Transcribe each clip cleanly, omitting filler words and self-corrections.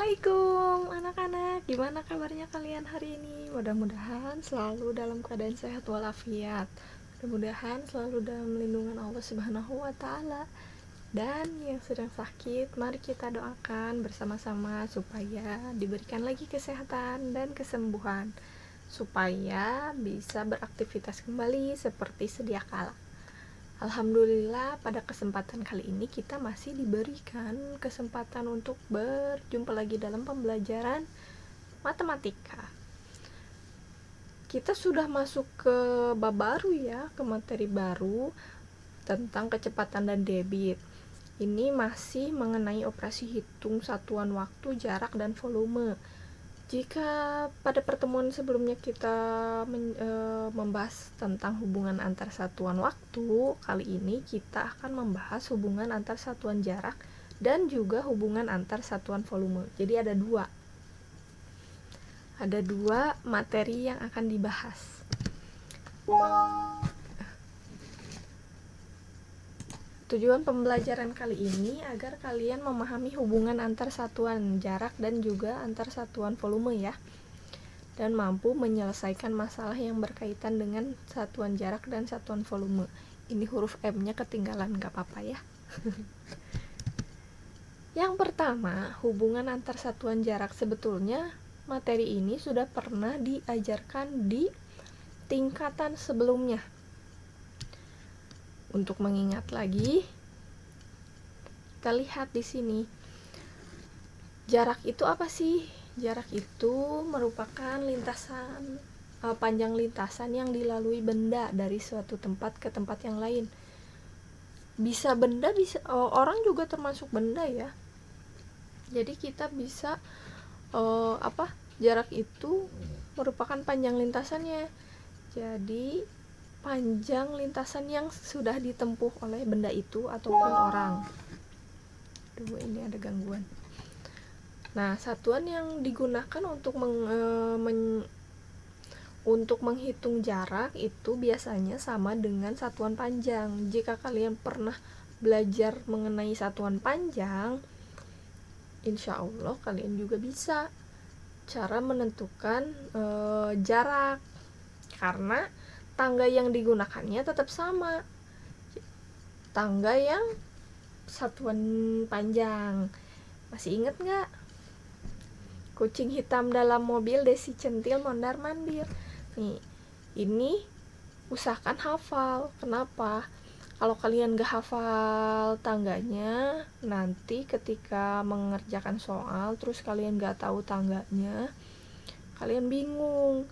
Assalamualaikum anak-anak, gimana kabarnya kalian hari ini? Mudah-mudahan selalu dalam keadaan sehat walafiat. Mudah-mudahan selalu dalam lindungan Allah Subhanahu wa Ta'ala. Dan yang sedang sakit, mari kita doakan bersama-sama supaya diberikan lagi kesehatan dan kesembuhan, supaya bisa beraktivitas kembali seperti sedia kala. Alhamdulillah, pada kesempatan kali ini kita masih diberikan kesempatan untuk berjumpa lagi dalam pembelajaran matematika. Kita sudah masuk ke bab baru ya, ke materi baru tentang kecepatan dan debit. Ini masih mengenai operasi hitung satuan waktu, jarak, dan volume. Jika pada pertemuan sebelumnya kita membahas tentang hubungan antar satuan waktu, kali ini kita akan membahas hubungan antar satuan jarak dan juga hubungan antar satuan volume. Jadi ada dua materi yang akan dibahas. Tujuan pembelajaran kali ini agar kalian memahami hubungan antar satuan jarak dan juga antar satuan volume ya, dan mampu menyelesaikan masalah yang berkaitan dengan satuan jarak dan satuan volume. Ini huruf M-nya ketinggalan, gak apa-apa ya. Yang pertama, hubungan antar satuan jarak. Sebetulnya materi ini sudah pernah diajarkan di tingkatan sebelumnya. Untuk mengingat lagi, kita lihat di sini. Jarak itu apa sih? Jarak itu merupakan panjang lintasan yang dilalui benda dari suatu tempat ke tempat yang lain. Bisa benda, bisa orang juga termasuk benda ya. Jadi kita bisa jarak itu merupakan panjang lintasannya. Jadi panjang lintasan yang sudah ditempuh oleh benda itu ataupun orang. Ini ada gangguan. Nah, satuan yang digunakan untuk untuk menghitung jarak itu biasanya sama dengan satuan panjang. Jika kalian pernah belajar mengenai satuan panjang, insya Allah kalian juga bisa cara menentukan jarak, karena tangga yang digunakannya tetap sama, tangga yang satuan panjang. Masih inget gak? Kucing hitam dalam mobil, desi centil mondar mandir. Nih, ini usahakan hafal. Kenapa? Kalau kalian gak hafal tangganya, nanti ketika mengerjakan soal terus kalian gak tahu tangganya, kalian bingung.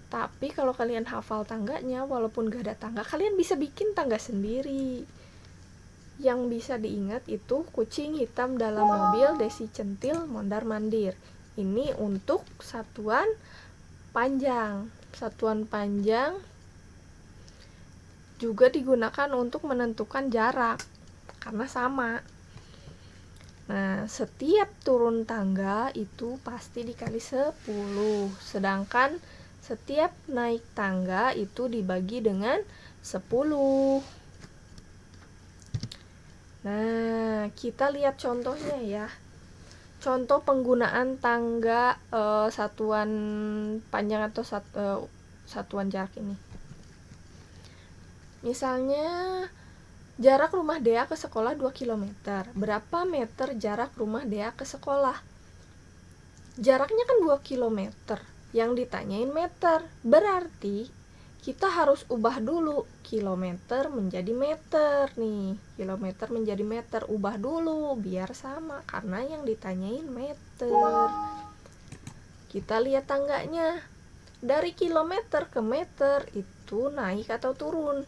Tapi kalau kalian hafal tangganya, walaupun gak ada tangga, kalian bisa bikin tangga sendiri. Yang bisa diingat itu kucing hitam dalam mobil, desi centil mondar mandir. Ini untuk satuan panjang. Satuan panjang juga digunakan untuk menentukan jarak, karena sama. Nah, setiap turun tangga itu pasti dikali 10, sedangkan setiap naik tangga itu dibagi dengan 10. Nah, kita lihat contohnya ya. Contoh penggunaan tangga satuan panjang atau satuan jarak ini. Misalnya jarak rumah Dea ke sekolah 2 km. Berapa meter jarak rumah Dea ke sekolah? Jaraknya kan 2 km. Yang ditanyain meter. Berarti kita harus ubah dulu kilometer menjadi meter nih. Kilometer menjadi meter, ubah dulu biar sama, karena yang ditanyain meter. Kita lihat tangganya. Dari kilometer ke meter itu naik atau turun?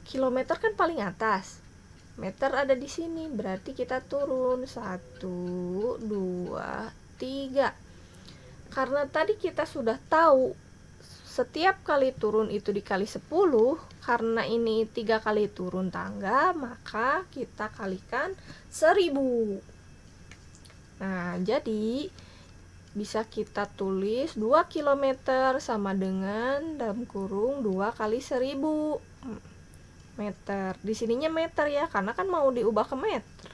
Kilometer kan paling atas, meter ada di sini, berarti kita turun 1, 2, 3. Karena tadi kita sudah tahu setiap kali turun itu dikali 10, karena ini 3 kali turun tangga, maka kita kalikan 1000. Nah, jadi bisa kita tulis 2 km sama dengan dalam kurung 2 kali 1000 meter. Di sininya meter ya, karena kan mau diubah ke meter.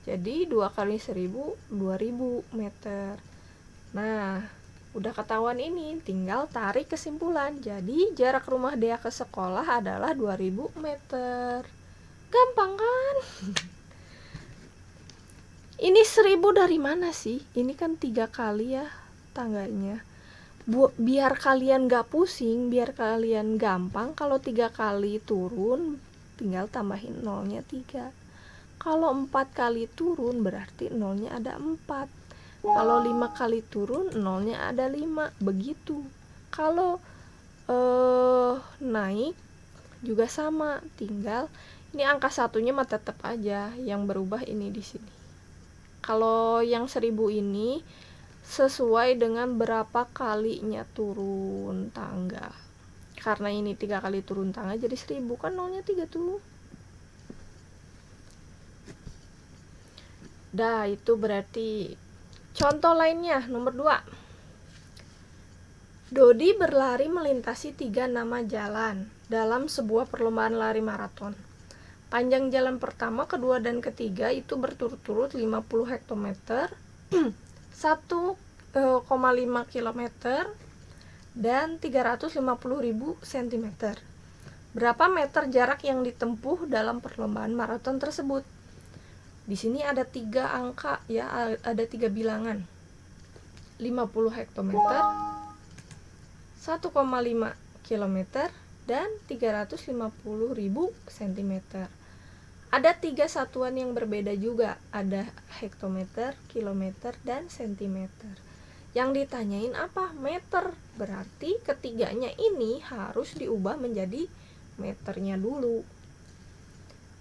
Jadi 2 kali 1000, 2000 meter. Nah, udah ketahuan ini, tinggal tarik kesimpulan. Jadi jarak rumah Dea ke sekolah adalah 2000 meter. Gampang kan? Ini 1000 dari mana sih? Ini kan 3 kali ya tangganya. Biar kalian gak pusing, biar kalian gampang, kalau 3 kali turun tinggal tambahin nolnya 3. Kalau 4 kali turun berarti nolnya ada 4. Kalau 5 kali turun nolnya ada 5. Begitu. Kalau naik juga sama, tinggal ini angka satunya mah tetap aja, yang berubah ini di sini. Kalau yang 1000 ini sesuai dengan berapa kalinya turun tangga. Karena ini 3 kali turun tangga jadi 1000, kan nolnya 3 tuh. Dah, itu berarti. Contoh lainnya, nomor 2. Dodi berlari melintasi 3 nama jalan dalam sebuah perlombaan lari maraton. Panjang jalan pertama, kedua, dan ketiga itu berturut-turut 50 hektometer, 1,5 km, dan 350.000 cm. Berapa meter jarak yang ditempuh dalam perlombaan maraton tersebut? Di sini ada 3 angka ya, ada 3 bilangan. 50 hektometer, 1,5 km, dan 350.000 cm. Ada 3 satuan yang berbeda juga, ada hektometer, kilometer, dan sentimeter. Yang ditanyain apa? Meter. Berarti ketiganya ini harus diubah menjadi meternya dulu.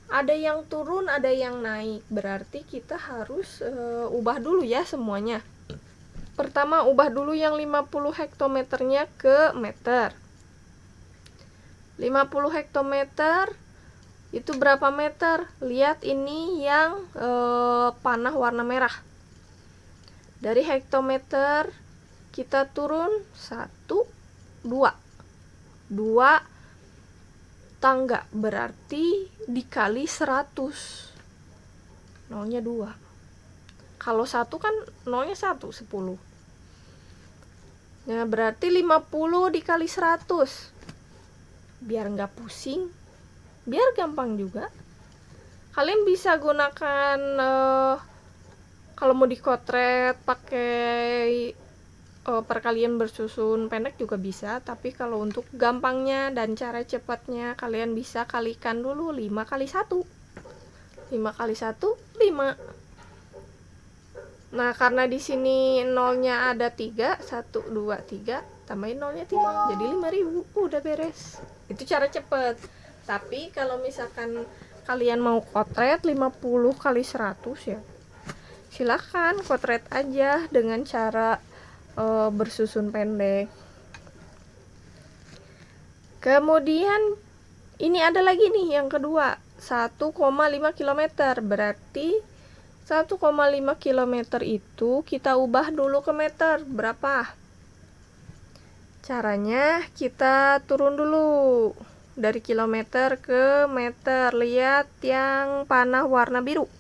Ada yang turun, ada yang naik. Berarti kita harus ubah dulu ya semuanya. Pertama, ubah dulu yang 50 hektometernya ke meter. 50 hektometer itu berapa meter? Lihat ini yang panah warna merah. Dari hektometer kita turun 1, 2 tangga, berarti dikali 100, nolnya 2. Kalau 1 kan nolnya 1, 10. Nah, berarti 50 dikali 100. Biar nggak pusing, biar gampang juga, kalian bisa gunakan kalau mau dikotret pakai perkalian bersusun pendek juga bisa, tapi kalau untuk gampangnya dan cara cepatnya kalian bisa kalikan dulu 5 kali 1. 5 kali 1, 5. Nah, karena di sini nolnya ada 3, 1, 2, 3, tambahin nolnya 3, jadi 5000, udah beres. Itu cara cepet. Tapi kalau misalkan kalian mau kotret 50 kali 100 ya, silahkan kotret aja dengan cara bersusun pendek. Kemudian ini ada lagi nih yang kedua, 1,5 km. Berarti 1,5 km itu kita ubah dulu ke meter. Berapa? Caranya kita turun dulu dari kilometer ke meter. Lihat yang panah warna biru.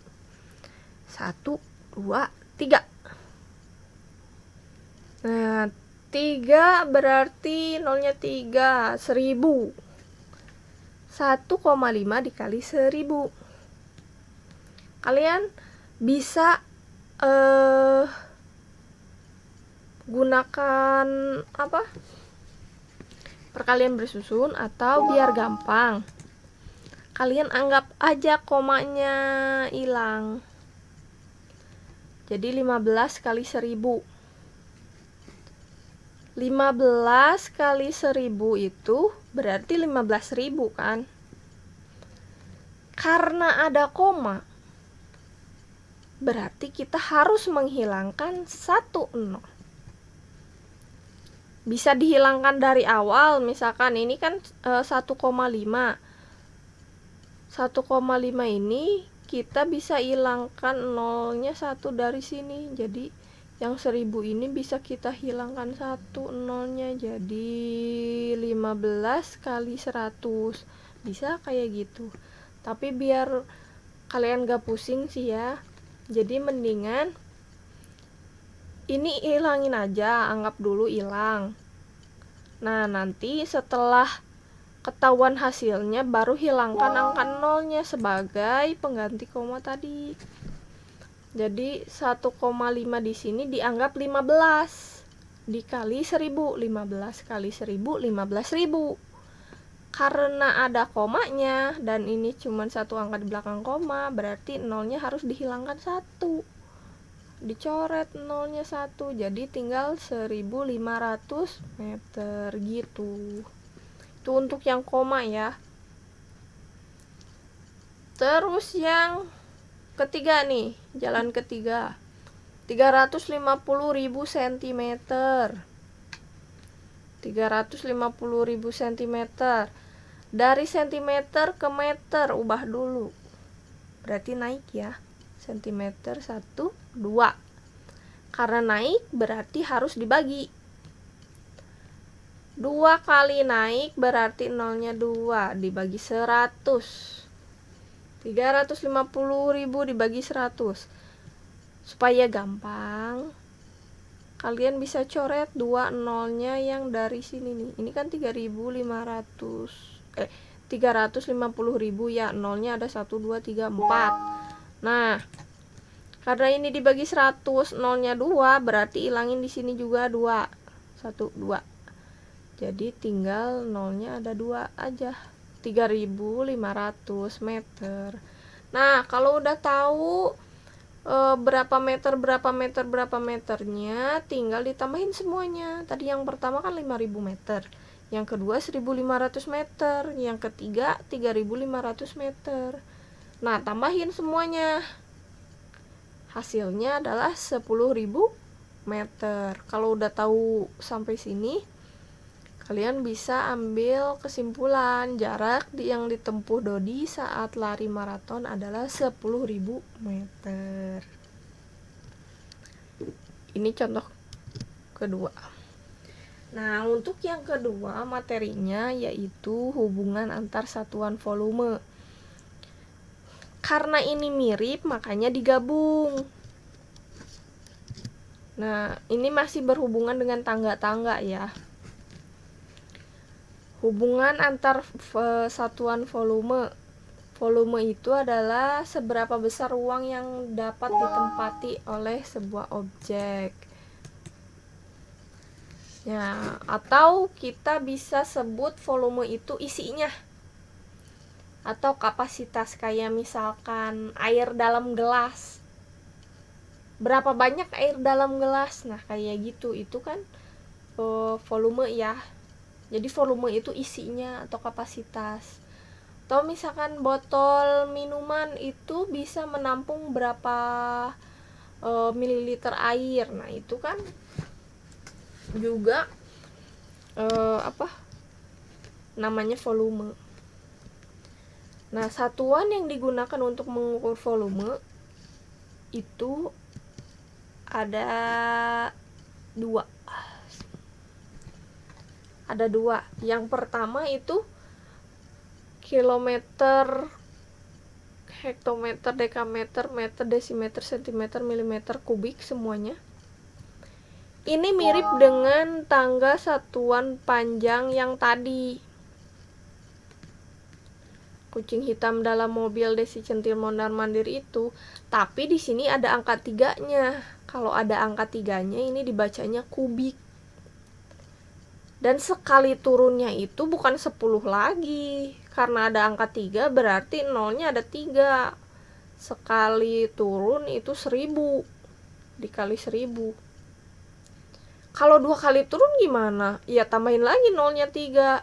1, 2, 3. Nah, 3 berarti nolnya 3, 1000. 1,5 dikali 1000. Kalian bisa gunakan apa? Perkalian bersusun, atau biar gampang kalian anggap aja komanya hilang. Jadi 15 kali 1000. 15 kali 1000 itu berarti 15.000 kan? Karena ada koma, berarti kita harus menghilangkan 1 nol. Bisa dihilangkan dari awal, misalkan ini kan 1,5. 1,5 ini kita bisa hilangkan nolnya 1 dari sini. Jadi yang 1000 ini bisa kita hilangkan 1 nolnya, jadi 15 kali 100. Bisa kayak gitu. Tapi biar kalian gak pusing sih ya, Jadi mendingan ini hilangin aja, anggap dulu hilang. Nah, nanti setelah ketahuan hasilnya baru hilangkan angka nolnya sebagai pengganti koma tadi. Jadi 1,5 di sini dianggap 15 dikali 1000. 15 kali 1000 15.000. Karena ada komanya dan ini cuma satu angka di belakang koma, berarti nolnya harus dihilangkan 1. Dicoret nolnya 1, jadi tinggal 1500 meter gitu. Itu untuk yang koma ya. Terus yang ketiga nih, jalan ketiga, 350.000 cm. 350.000 cm. Dari sentimeter ke meter ubah dulu. Berarti naik ya. Sentimeter 1, 2. Karena naik berarti harus dibagi. 2 kali naik berarti nolnya 2 dibagi 100. 350.000 dibagi 100. Supaya gampang, kalian bisa coret 2 nolnya yang dari sini nih. Ini kan 350.000 ya, nolnya ada 1 2 3 4. Nah, karena ini dibagi 100, nolnya 2, berarti ilangin di sini juga 2. 1 2. Jadi tinggal nolnya ada 2 aja. 3.500 meter. Nah, kalau udah tahu berapa meternya, tinggal ditambahin semuanya. Tadi yang pertama kan 5.000 meter, yang kedua 1.500 meter, yang ketiga 3.500 meter. Nah, tambahin semuanya. Hasilnya adalah 10.000 meter. Kalau udah tahu sampai sini, kalian bisa ambil kesimpulan jarak yang ditempuh Dodi saat lari maraton adalah 10.000 meter. Ini contoh kedua. Nah, untuk yang kedua materinya yaitu hubungan antar satuan volume. Karena ini mirip, makanya digabung. Nah, ini masih berhubungan dengan tangga-tangga ya. Hubungan antar satuan volume. Volume itu adalah seberapa besar ruang yang dapat ditempati oleh sebuah objek. Ya, atau kita bisa sebut volume itu isinya. Atau kapasitas, kayak misalkan air dalam gelas. Berapa banyak air dalam gelas? Nah, kayak gitu. Itu kan volume ya. Jadi volume itu isinya atau kapasitas. Atau misalkan botol minuman itu bisa menampung berapa mililiter air. Nah, itu kan juga namanya volume. Nah, satuan yang digunakan untuk mengukur volume itu ada 2. Ada 2. Yang pertama itu kilometer, hektometer, dekameter, meter, desimeter, sentimeter, milimeter, kubik semuanya. Ini mirip dengan tangga satuan panjang yang tadi. Kucing hitam dalam mobil Desi Centil Mondar Mandir itu, tapi di sini ada angka 3-nya. Kalau ada angka 3-nya ini dibacanya kubik. Dan sekali turunnya itu bukan 10 lagi. Karena ada angka 3 berarti nolnya ada 3. Sekali turun itu 1000 dikali 1000. Kalau 2 kali turun gimana? Ya tambahin lagi nolnya 3.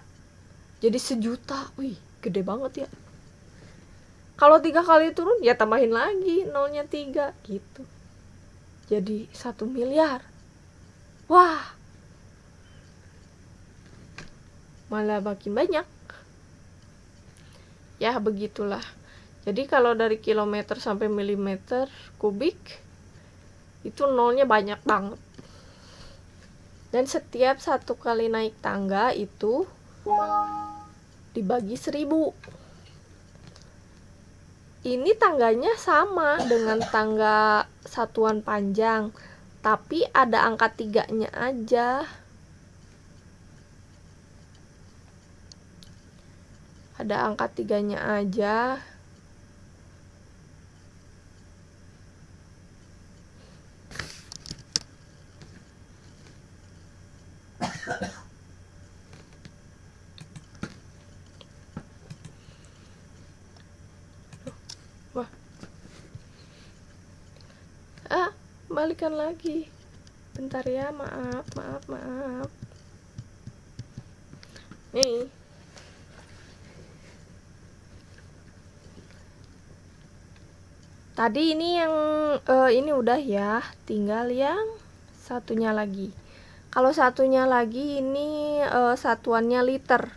Jadi 1.000.000. Wih, gede banget ya. Kalau 3 kali turun ya tambahin lagi nolnya 3 gitu. Jadi 1 miliar. Wah, malah makin banyak. Ya begitulah. Jadi kalau dari kilometer sampai milimeter kubik itu nolnya banyak banget. Dan setiap 1 kali naik tangga itu dibagi 1000. ini tangganya sama dengan tangga satuan panjang, tapi ada angka 3-nya aja. Ada angka 3-nya aja. Wah. Balikan lagi. Bentar ya, maaf. Nih. Tadi ini yang ini udah ya, tinggal yang satunya lagi. Kalau satunya lagi ini satuannya liter.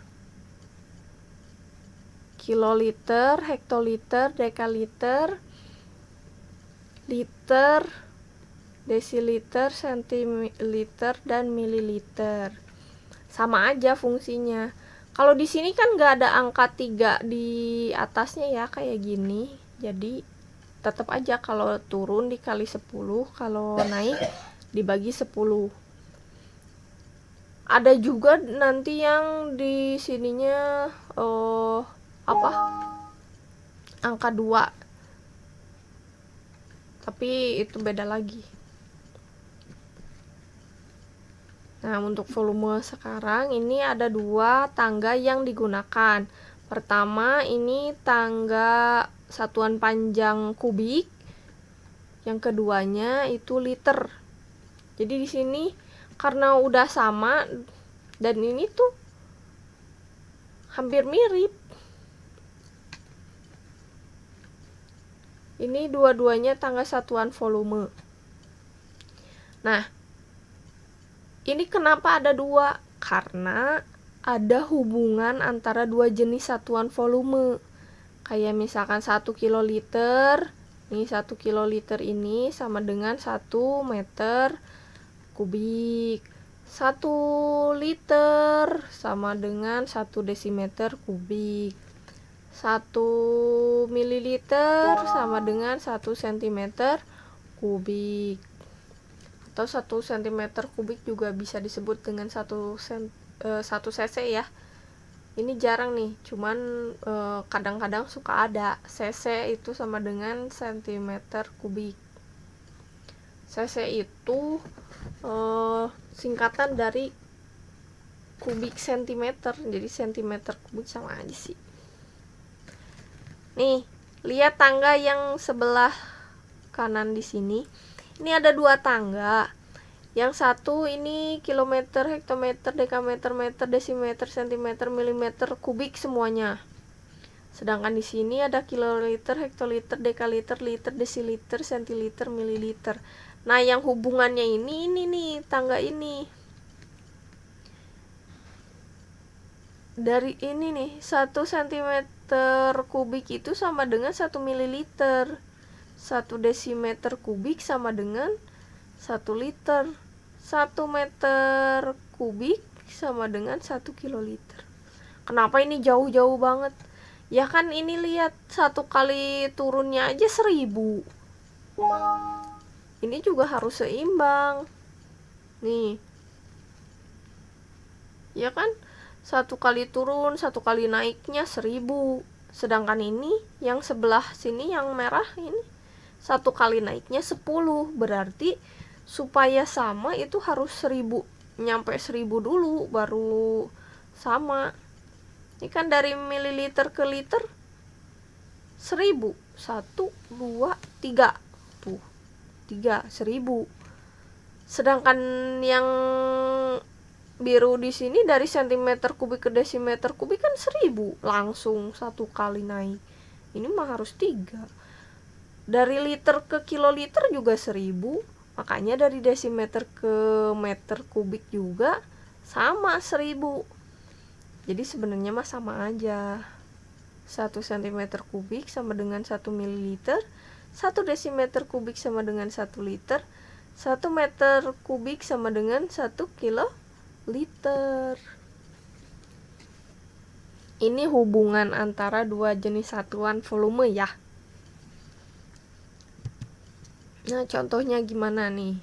Kiloliter, hektoliter, dekaliter, liter, desiliter, sentiliter, dan mililiter. Sama aja fungsinya. Kalau di sini kan nggak ada angka 3 di atasnya ya, kayak gini. Jadi tetap aja kalau turun dikali 10, kalau naik dibagi 10. Ada juga nanti yang di sininya angka 2. Tapi itu beda lagi. Nah, untuk volume sekarang ini ada 2 tangga yang digunakan. Pertama, ini tangga satuan panjang kubik. Yang keduanya itu liter. Jadi di sini karena udah sama dan ini tuh hampir mirip. Ini dua-duanya tangga satuan volume. Nah, ini kenapa ada 2? Karena ada hubungan antara 2 jenis satuan volume. Kayak misalkan 1 kiloliter, ini 1 kiloliter ini sama dengan 1 meter kubik. 1 liter sama dengan 1 desimeter kubik. 1 mililiter sama dengan 1 cm kubik. Atau 1 cm kubik juga bisa disebut dengan 1 cc ya. Ini jarang nih, cuman kadang-kadang suka ada. Cc itu sama dengan cm kubik. Cc itu singkatan dari kubik sentimeter, jadi sentimeter kubik sama aja sih. Nih, lihat tangga yang sebelah kanan di sini. Ini ada 2 tangga. Yang satu ini kilometer, hektometer, dekameter, meter, desimeter, sentimeter, milimeter kubik semuanya. Sedangkan di sini ada kiloliter, hektoliter, dekaliter, liter, desiliter, sentiliter, mililiter. Nah, yang hubungannya ini nih, tangga ini. Dari ini nih, 1 cm kubik itu sama dengan 1 mililiter. 1 desimeter kubik sama dengan 1 liter. 1 meter kubik sama dengan 1 kiloliter. Kenapa ini jauh-jauh banget? Ya kan ini lihat 1 kali turunnya aja 1000. Ini juga harus seimbang. Nih. Ya kan? 1 kali turun, 1 kali naiknya 1000. Sedangkan ini yang sebelah sini yang merah ini 1 kali naiknya 10. Berarti supaya sama itu harus 1000, nyampe 1000 dulu baru sama. Ini kan dari mililiter ke liter 1000. 1, 2, 3. Tuh. 3, 1000. Sedangkan yang biru di sini dari sentimeter kubik ke desimeter kubik kan 1000, langsung 1 kali naik. Ini mah harus 3. Dari liter ke kiloliter juga 1000, makanya dari desimeter ke meter kubik juga sama 1000. Jadi sebenarnya mah sama aja. 1 cm kubik sama dengan 1 mililiter, 1 desimeter kubik sama dengan 1 liter, 1 meter kubik sama dengan 1 kiloliter. Ini hubungan antara 2 jenis satuan volume ya. Nah, contohnya gimana nih?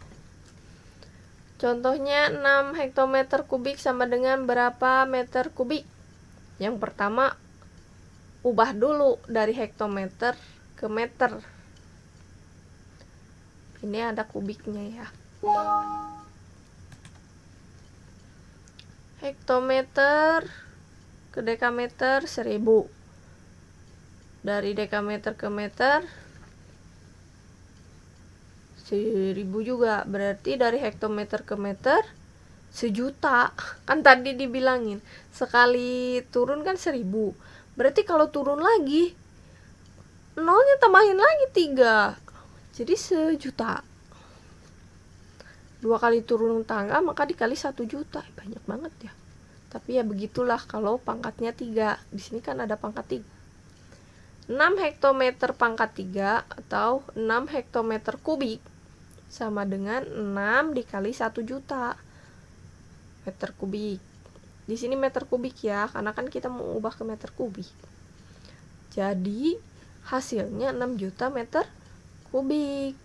Contohnya 6 hektometer kubik sama dengan berapa meter kubik? Yang pertama, ubah dulu dari hektometer ke meter. Ini ada kubiknya ya. Hektometer ke dekameter 1000. Dari dekameter ke meter 1000 juga. Berarti dari hektometer ke meter 1.000.000. Kan tadi dibilangin sekali turun kan 1000. Berarti kalau turun lagi nolnya tambahin lagi 3. Jadi 1.000.000. 2 kali turun tangga maka dikali 1.000.000. Banyak banget ya. Tapi ya begitulah kalau pangkatnya 3. Di sini kan ada pangkat 3. 6 hektometer pangkat 3 atau 6 hektometer kubik sama dengan 6 dikali 1.000.000 meter kubik. Di sini meter kubik ya, karena kan kita mau ubah ke meter kubik. Jadi hasilnya 6 juta meter kubik.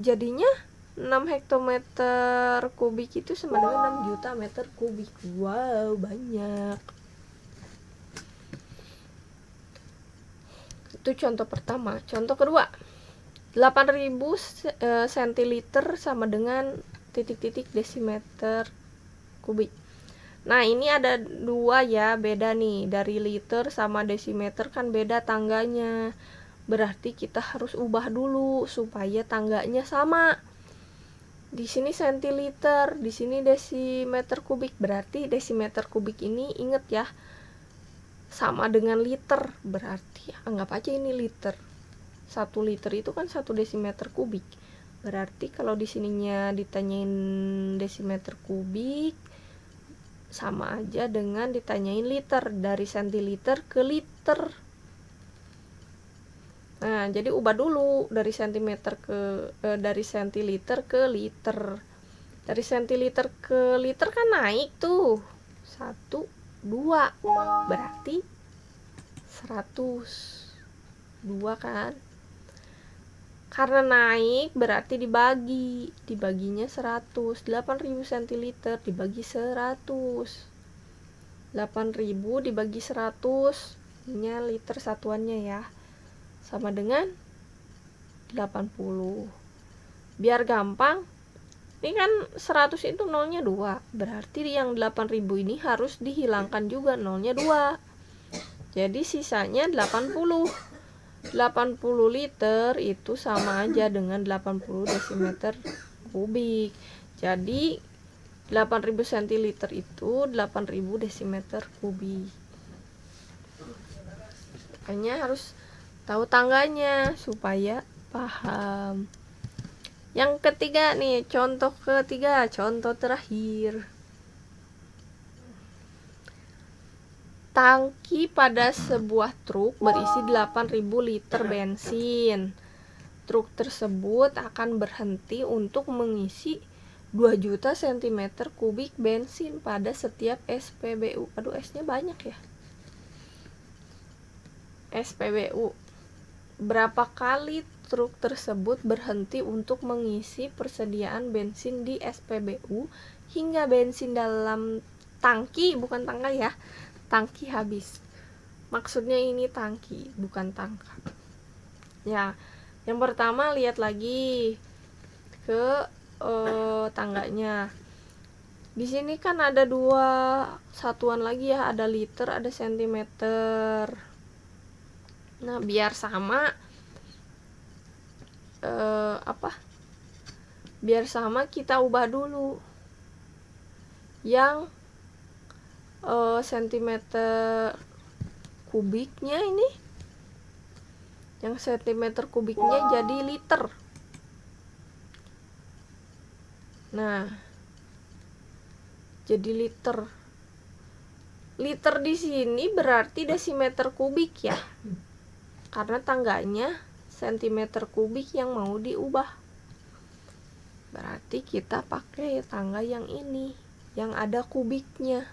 Jadinya 6 hektometer kubik itu sama dengan 6 juta meter kubik. Wow, banyak. Itu contoh pertama. Contoh kedua, 8000 centiliter sama dengan titik-titik desimeter kubik. Nah, ini ada 2 ya, beda nih. Dari liter sama desimeter kan beda tangganya. Berarti kita harus ubah dulu supaya tangganya sama. Di sini centiliter, di sini desimeter kubik. Berarti desimeter kubik ini inget ya, sama dengan liter. Berarti anggap aja ini liter. 1 liter itu kan 1 desimeter kubik. Berarti kalau di sininya ditanyain desimeter kubik, sama aja dengan ditanyain liter. Dari sentiliter ke liter. Nah, jadi ubah dulu dari sentiliter ke liter. Dari sentiliter ke liter kan naik tuh. 1, 2. Berarti 100. 2 kan. Karena naik berarti dibaginya 100. 8000 centiliter dibagi 100. 8000 dibagi 100, ini liter satuannya ya, sama dengan 80. Biar gampang, ini kan 100 itu nolnya 2. Berarti yang 8000 ini harus dihilangkan juga nolnya 2. Jadi sisanya 80. 80 liter itu sama aja dengan 80 desimeter kubik. Jadi 8000 centiliter itu 8000 desimeter kubik. Makanya harus tahu tangganya supaya paham. Yang ketiga nih, contoh ketiga, contoh terakhir. Tangki pada sebuah truk berisi 8000 liter bensin. Truk tersebut akan berhenti untuk mengisi 2 juta cm kubik bensin pada setiap SPBU. Aduh, S-nya banyak ya. SPBU. Berapa kali truk tersebut berhenti untuk mengisi persediaan bensin di SPBU hingga bensin dalam tangki, bukan tangga ya, tangki habis. Maksudnya ini tangki, bukan tangka. Ya, yang pertama lihat lagi ke tangganya. Di sini kan ada 2 satuan lagi ya, ada liter, ada sentimeter. Nah, biar sama biar sama kita ubah dulu yang sentimeter kubiknya ini, yang sentimeter kubiknya jadi liter. Nah, jadi liter. Liter di sini berarti desimeter kubik ya, karena tangganya sentimeter kubik yang mau diubah. Berarti kita pakai tangga yang ini, yang ada kubiknya.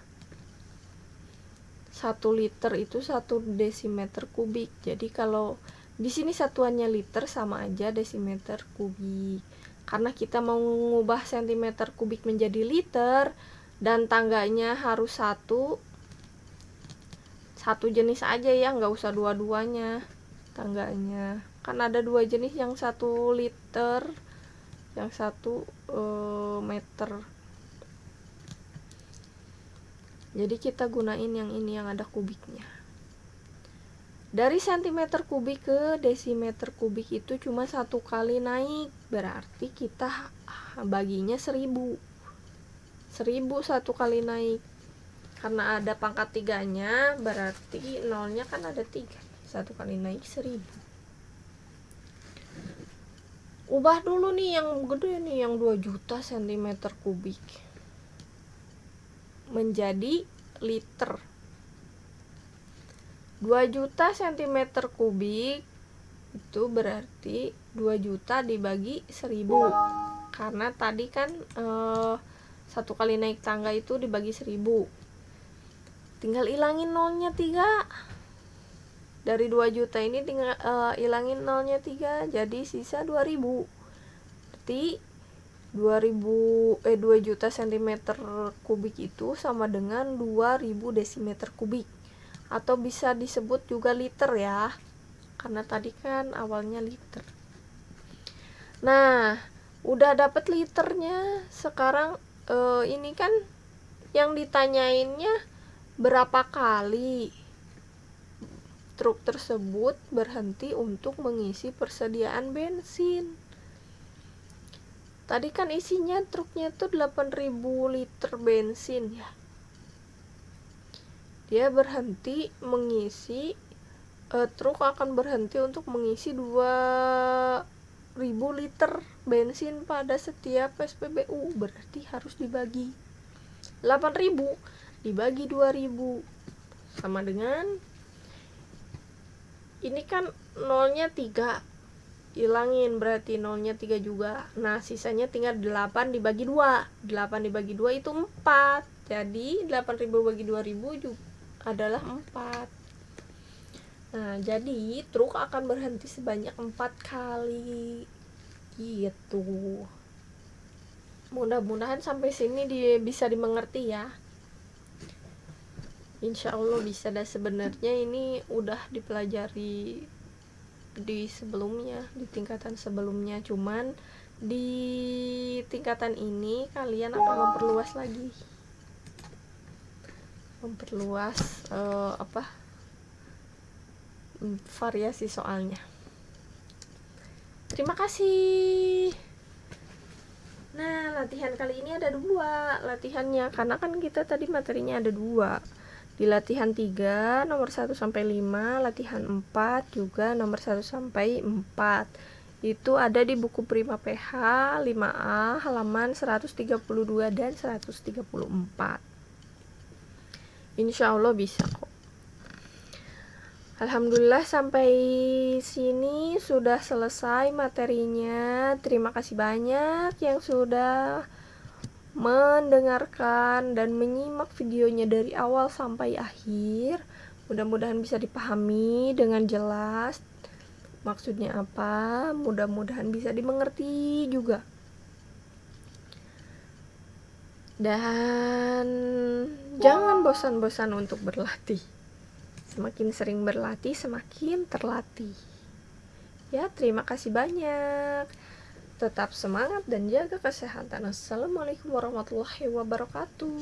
1 liter itu 1 desimeter kubik. Jadi kalau Di sini satuannya liter sama aja desimeter kubik. Karena kita mau mengubah sentimeter kubik menjadi liter dan tangganya harus satu jenis aja ya, nggak usah dua-duanya tangganya. Kan ada dua jenis, yang satu liter, yang satu meter. Jadi kita gunain yang ini yang ada kubiknya. Dari sentimeter kubik ke desimeter kubik itu cuma 1 kali naik, berarti kita baginya 1000 1 kali naik. Karena ada pangkat 3-nya, berarti nolnya kan ada 3. 1 kali naik 1000. Ubah dulu nih yang gede nih, yang 2 juta cm kubik menjadi liter. 2 juta cm kubik itu berarti 2 juta dibagi 1000. Karena tadi kan 1 kali naik tangga itu dibagi 1000. Tinggal ilangin nolnya 3. Dari 2 juta ini tinggal ilangin nolnya 3, jadi sisa 2000. Berarti 2 juta cm kubik itu sama dengan 2000 desimeter kubik, atau bisa disebut juga liter ya, karena tadi kan awalnya liter. Nah, udah dapet liternya. Sekarang ini kan yang ditanyainnya berapa kali truk tersebut berhenti untuk mengisi persediaan bensin. Tadi kan isinya truknya tuh 8000 liter bensin ya. Dia berhenti mengisi, truk akan berhenti untuk mengisi 2000 liter bensin pada setiap SPBU. Berarti harus dibagi 8000 dibagi 2000 sama dengan, ini kan nolnya 3, ilangin berarti nolnya 3 juga. Nah, sisanya tinggal 8 dibagi 2. 8 dibagi 2 itu 4. Jadi 8000 bagi 2000 juga adalah 4. Nah, jadi truk akan berhenti sebanyak 4 kali gitu. Mudah-mudahan sampai sini bisa dimengerti ya. Insya Allah bisa. Dan sebenarnya ini udah dipelajari di sebelumnya, di tingkatan sebelumnya, cuman di tingkatan ini kalian akan memperluas lagi, variasi soalnya. Terima kasih. Nah, latihan kali ini ada 2 latihannya, karena kan kita tadi materinya ada 2. Di latihan 3 nomor 1 sampai 5, latihan 4 juga nomor 1 sampai 4. Itu ada di buku Prima PH 5A halaman 132 dan 134. Insya Allah bisa kok. Alhamdulillah sampai sini sudah selesai materinya. Terima kasih banyak yang sudah mendengarkan dan menyimak videonya dari awal sampai akhir. Mudah-mudahan bisa dipahami dengan jelas maksudnya apa. Mudah-mudahan bisa dimengerti juga. Dan jangan bosan-bosan untuk berlatih. Semakin sering berlatih, semakin terlatih. Ya, terima kasih banyak. Tetap semangat dan jaga kesehatan. Assalamualaikum warahmatullahi wabarakatuh.